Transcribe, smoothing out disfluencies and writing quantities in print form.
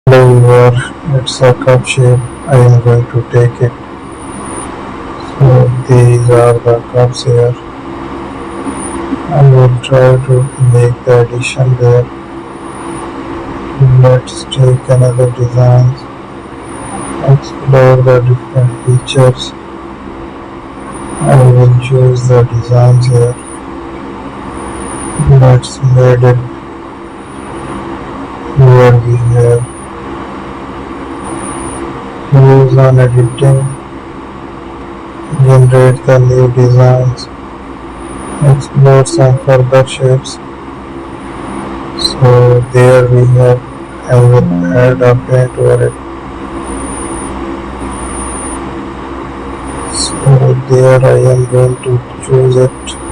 Hello viewer, it's a cup shape. I am going to take it. So these are the cups here. I will try to make the addition there. Let's take another design. Explore the different features. I will choose the designs here. Let's made it. Here we have use on editing. Generate the new designs. Explore some further shapes. So there we have, I will add a paint over it. So there I am going to choose it.